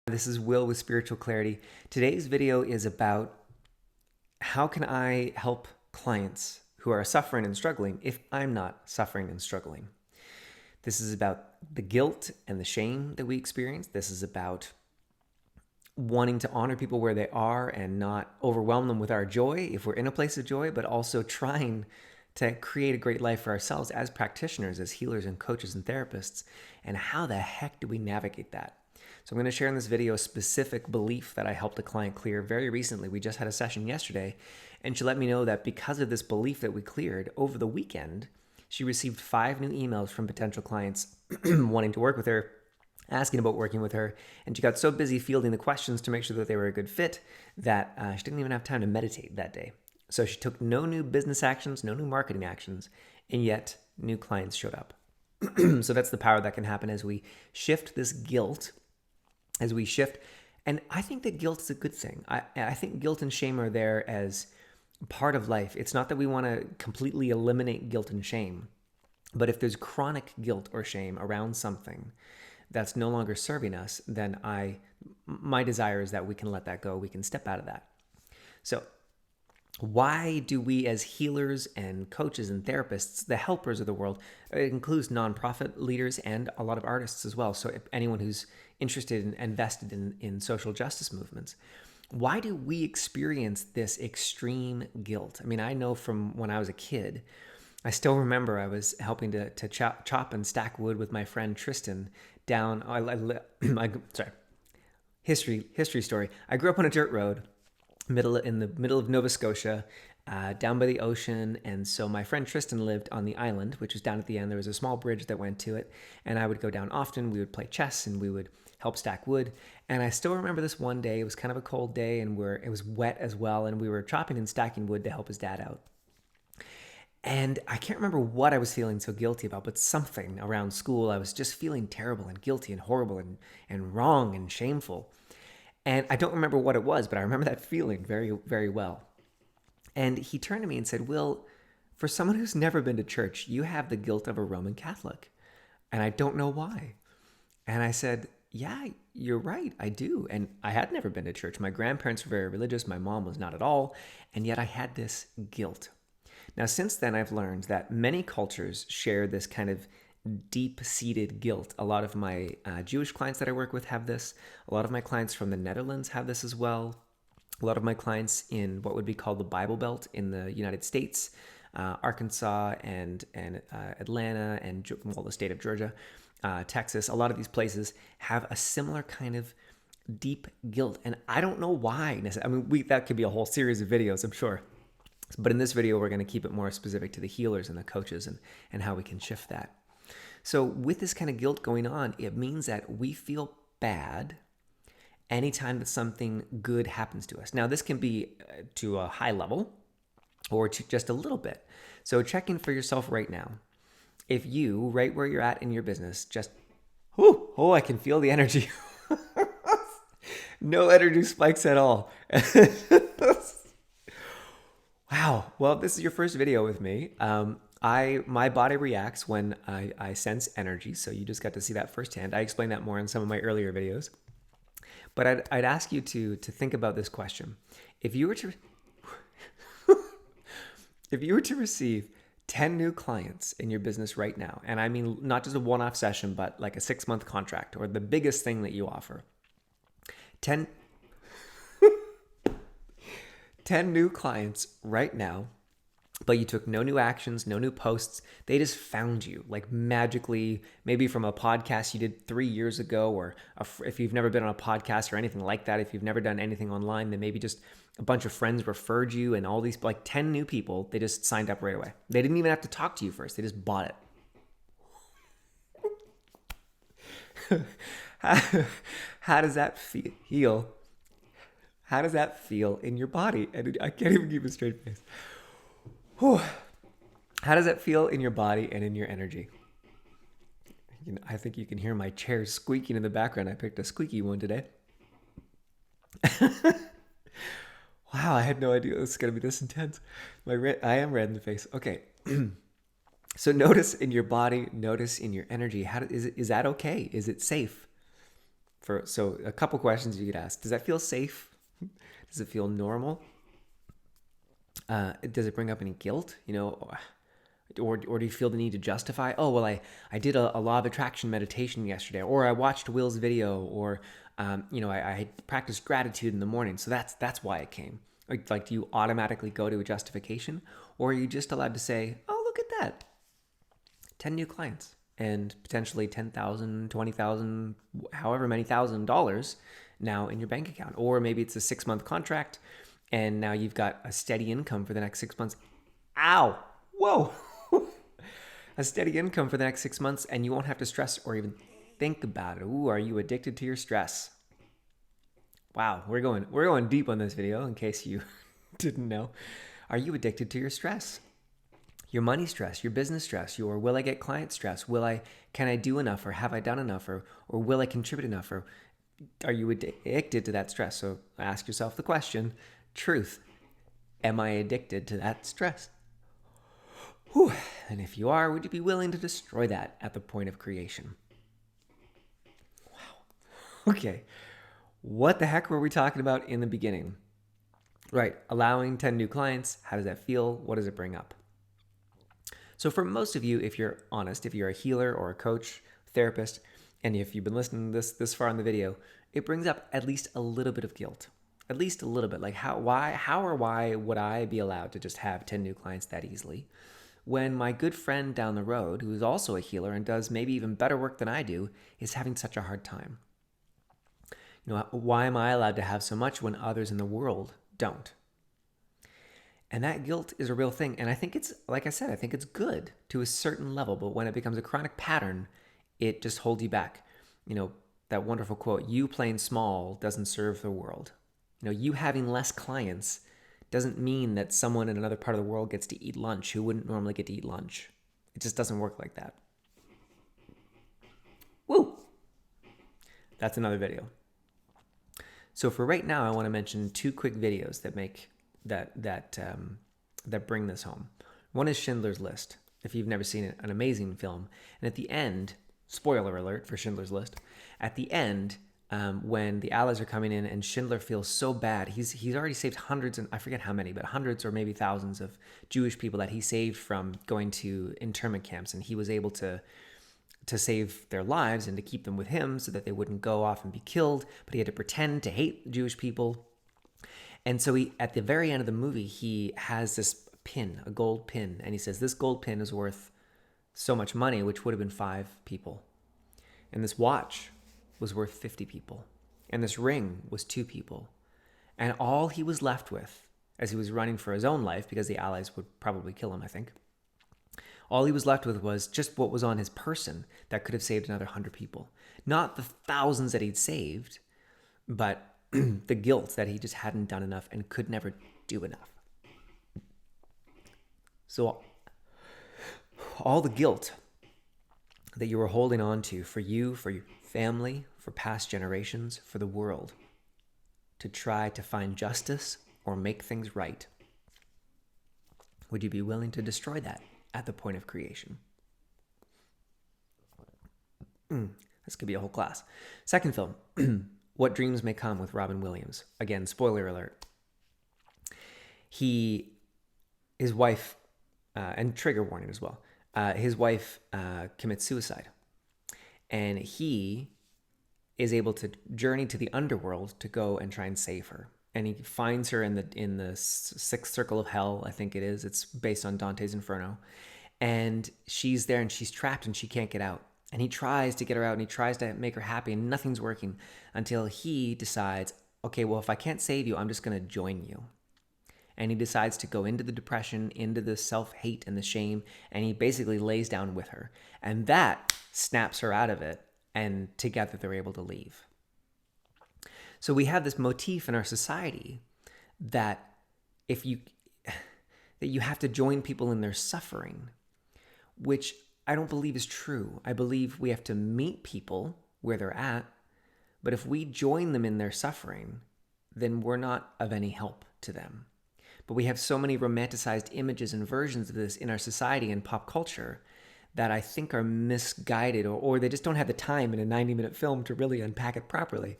This is Will with Spiritual Clarity. Today's video is about how can I help clients who are suffering and struggling if I'm not suffering and struggling. This is about the guilt and the shame that we experience. This is about wanting to honor people where they are and not overwhelm them with our joy if we're in a place of joy, but also trying to create a great life for ourselves as practitioners, as healers and coaches and therapists. And how the heck do we navigate that? So I'm going to share in this video a specific belief that I helped a client clear very recently. We just had a session yesterday, and she let me know that because of this belief that we cleared over the weekend, she received 5 new emails from potential clients wanting to work with her, asking about working with her, and she got so busy fielding the questions to make sure that they were a good fit that she didn't even have time to meditate that day. So she took no new business actions, no new marketing actions, and yet new clients showed up. So that's the power that can happen as we shift this guilt, as we shift. And I think that guilt is a good thing. I think guilt and shame are there as part of life. It's not that we want to completely eliminate guilt and shame, but if there's chronic guilt or shame around something that's no longer serving us, then my desire is that we can let that go. We can step out of that. So why do we as healers and coaches and therapists, the helpers of the world, it includes nonprofit leaders and a lot of artists as well, so if anyone who's interested and invested in social justice movements, why do we experience this extreme guilt? I mean, I know from when I was a kid, I still remember I was helping to chop and stack wood with my friend Tristan down, history story. I grew up on a dirt road in the middle of Nova Scotia, down by the ocean. And so my friend Tristan lived on the island, which was down at the end. There was a small bridge that went to it, and I would go down often. We would play chess and we would help stack wood. And I still remember this one day. It was kind of a cold day, and it was wet as well, and we were chopping and stacking wood to help his dad out. And I can't remember what I was feeling so guilty about, but something around school. I was just feeling terrible and guilty and horrible and wrong and shameful. And I don't remember what it was, but I remember that feeling very, very well. And he turned to me and said, "Will, for someone who's never been to church, you have the guilt of a Roman Catholic. And I don't know why." And I said, "Yeah, you're right, I do." And I had never been to church. My grandparents were very religious. My mom was not at all. And yet I had this guilt. Now, since then, I've learned that many cultures share this kind of deep-seated guilt. A lot of my Jewish clients that I work with have this. A lot of my clients from the Netherlands have this as well. A lot of my clients in what would be called the Bible Belt in the United States, Arkansas and Atlanta and the state of Georgia, Texas, a lot of these places have a similar kind of deep guilt. And I don't know why. I mean, that could be a whole series of videos, I'm sure. But in this video, we're going to keep it more specific to the healers and the coaches and how we can shift that. So with this kind of guilt going on, it means that we feel bad anytime that something good happens to us. Now, this can be to a high level or to just a little bit. So check in for yourself right now. If you, right where you're at in your business, just, I can feel the energy. No energy spikes at all. Wow. Well, this is your first video with me. My body reacts when I sense energy, so you just got to see that firsthand. I explained that more in some of my earlier videos. But I'd ask you to think about this question. If you were to receive 10 new clients in your business right now, and I mean not just a one-off session, but like a 6-month contract or the biggest thing that you offer, 10 new clients right now, but you took no new actions, no new posts. They just found you like magically, maybe from a podcast you did 3 years ago, or if you've never been on a podcast or anything like that, if you've never done anything online, then maybe just a bunch of friends referred you, and all these, like 10 new people, they just signed up right away. They didn't even have to talk to you first. They just bought it. How does that feel? How does that feel in your body? And I can't even keep a straight face. Whew. How does that feel in your body and in your energy? I think you can hear my chair squeaking in the background. I picked a squeaky one today. Wow, I had no idea it was going to be this intense. I am red in the face. Okay. So notice in your body, notice in your energy. Is that okay? Is it safe? So a couple questions you could ask. Does that feel safe? Does it feel normal? Does it bring up any guilt? Or do you feel the need to justify? Oh, well, I did a law of attraction meditation yesterday, or I watched Will's video, or I practiced gratitude in the morning, so that's why it came. Like, do you automatically go to a justification, or are you just allowed to say, oh, look at that, 10 new clients and potentially 10,000, 20,000, however many $1,000 now in your bank account, or maybe it's a 6-month contract, and now you've got a steady income for the next 6 months. Ow! Whoa! A steady income for the next 6 months, and you won't have to stress or even think about it. Ooh, are you addicted to your stress? Wow, we're going deep on this video in case you didn't know. Are you addicted to your stress? Your money stress, your business stress, your will I get client stress, can I do enough, or have I done enough, or will I contribute enough, or are you addicted to that stress? So ask yourself the question, truth, am I addicted to that stress? Whew. And if you are, would you be willing to destroy that at the point of creation? Wow. Okay. What the heck were we talking about in the beginning? Right. Allowing 10 new clients. How does that feel? What does it bring up? So for most of you, if you're honest, if you're a healer or a coach, therapist, and if you've been listening to this far in the video, it brings up at least a little bit of guilt. At least a little bit. Like how or why would I be allowed to just have 10 new clients that easily, when my good friend down the road, who is also a healer and does maybe even better work than I do, is having such a hard time? Why am I allowed to have so much when others in the world don't? And that guilt is a real thing. And I think it's, like I said, I think it's good to a certain level. But when it becomes a chronic pattern, it just holds you back. That wonderful quote, you playing small doesn't serve the world. You having less clients doesn't mean that someone in another part of the world gets to eat lunch who wouldn't normally get to eat lunch. It just doesn't work like that. Woo! That's another video. So for right now, I want to mention 2 quick videos that make that bring this home. One is Schindler's List. If you've never seen it, an amazing film. And at the end, spoiler alert for Schindler's List, at the end, when the Allies are coming in and Schindler feels so bad, he's already saved hundreds, and I forget how many, but hundreds or maybe thousands of Jewish people that he saved from going to internment camps, and he was able to save their lives and to keep them with him so that they wouldn't go off and be killed, but he had to pretend to hate Jewish people. And so at the very end of the movie, he has this pin, a gold pin, and he says, this gold pin is worth so much money, which would have been 5 people. And this watch was worth 50 people. And this ring was 2 people. And all he was left with, as he was running for his own life, because the Allies would probably kill him, I think, all he was left with was just what was on his person that could have saved another 100 people. Not the thousands that he'd saved, but the guilt that he just hadn't done enough and could never do enough. So all the guilt that you were holding on to for you, for your family, for past generations, for the world, to try to find justice or make things right, would you be willing to destroy that at the point of creation? This could be a whole class. Second film, What Dreams May Come, with Robin Williams. Again, spoiler alert. His wife, and trigger warning as well, his wife commits suicide. And he is able to journey to the underworld to go and try and save her. And he finds her in the 6th circle of hell, I think it is. It's based on Dante's Inferno. And she's there and she's trapped and she can't get out. And he tries to get her out and he tries to make her happy and nothing's working until he decides, okay, well, if I can't save you, I'm just going to join you. And he decides to go into the depression, into the self-hate and the shame, and he basically lays down with her. And that snaps her out of it, and together they're able to leave. So we have this motif in our society that that you have to join people in their suffering, which I don't believe is true. I believe we have to meet people where they're at, but if we join them in their suffering, then we're not of any help to them. But we have so many romanticized images and versions of this in our society and pop culture that I think are misguided, or they just don't have the time in a 90-minute film to really unpack it properly.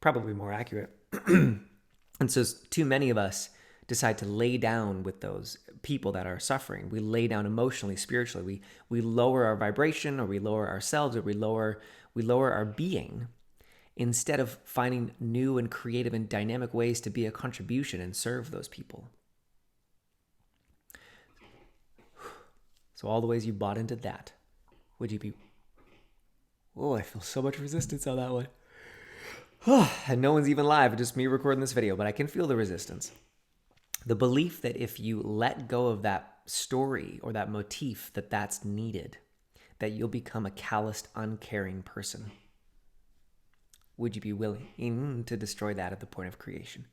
Probably more accurate. And so too many of us decide to lay down with those people that are suffering. We lay down emotionally, spiritually. We lower our vibration, or we lower ourselves, or we lower our being, instead of finding new and creative and dynamic ways to be a contribution and serve those people. So all the ways you bought into that, would you be... Oh, I feel so much resistance on that one. And no one's even live, just me recording this video, but I can feel the resistance. The belief that if you let go of that story or that motif, that's needed, that you'll become a calloused, uncaring person. Would you be willing to destroy that at the point of creation?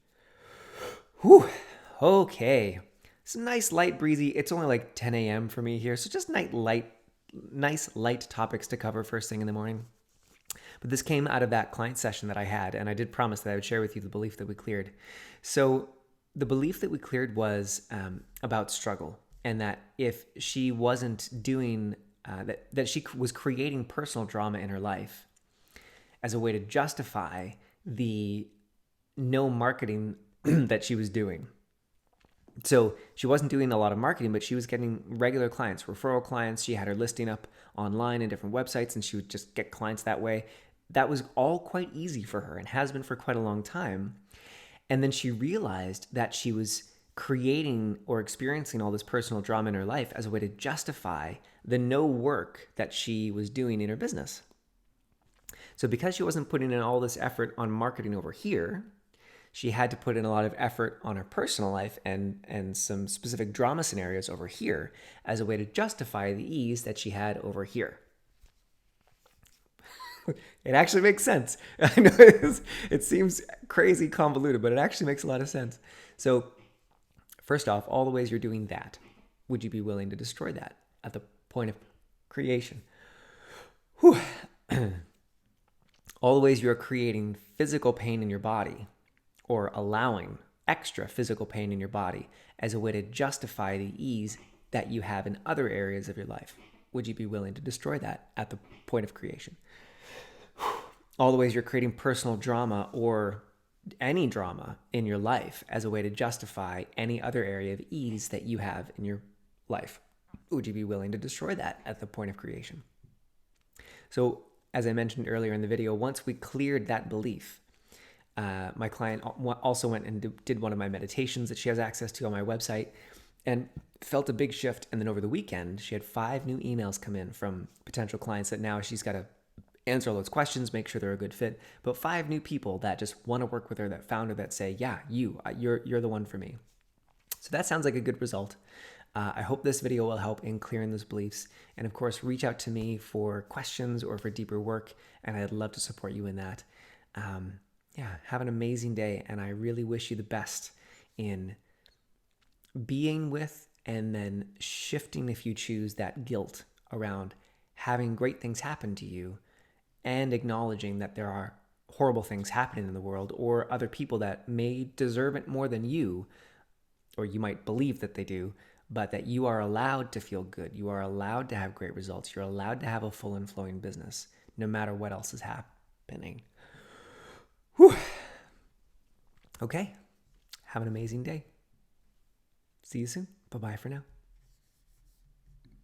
Whew. Okay. It's nice, light, breezy. It's only like 10 a.m. for me here, so just nice, light topics to cover first thing in the morning. But this came out of that client session that I had, and I did promise that I would share with you the belief that we cleared. So the belief that we cleared was about struggle, and that if she wasn't doing, that she was creating personal drama in her life as a way to justify the no marketing that she was doing. So she wasn't doing a lot of marketing, but she was getting regular clients, referral clients. She had her listing up online in different websites, and she would just get clients that way. That was all quite easy for her and has been for quite a long time. And then she realized that she was creating or experiencing all this personal drama in her life as a way to justify the no work that she was doing in her business. So because she wasn't putting in all this effort on marketing over here, she had to put in a lot of effort on her personal life and some specific drama scenarios over here as a way to justify the ease that she had over here. It actually makes sense. I know it seems crazy convoluted, but it actually makes a lot of sense. So first off, all the ways you're doing that, would you be willing to destroy that at the point of creation? Whew. All the ways you're creating physical pain in your body, or allowing extra physical pain in your body as a way to justify the ease that you have in other areas of your life. Would you be willing to destroy that at the point of creation? All the ways you're creating personal drama or any drama in your life as a way to justify any other area of ease that you have in your life. Would you be willing to destroy that at the point of creation? So, as I mentioned earlier in the video, once we cleared that belief, my client also went and did one of my meditations that she has access to on my website and felt a big shift. And then over the weekend, she had 5 new emails come in from potential clients that now she's got to answer all those questions, make sure they're a good fit. But 5 new people that just want to work with her, that found her, that say, yeah, you're the one for me. So that sounds like a good result. I hope this video will help in clearing those beliefs. And of course, reach out to me for questions or for deeper work, and I'd love to support you in that. Have an amazing day, and I really wish you the best in being with and then shifting, if you choose, that guilt around having great things happen to you and acknowledging that there are horrible things happening in the world or other people that may deserve it more than you, or you might believe that they do, but that you are allowed to feel good. You are allowed to have great results. You're allowed to have a full and flowing business, no matter what else is happening. Whew. Okay. Have an amazing day. See you soon. Bye-bye for now.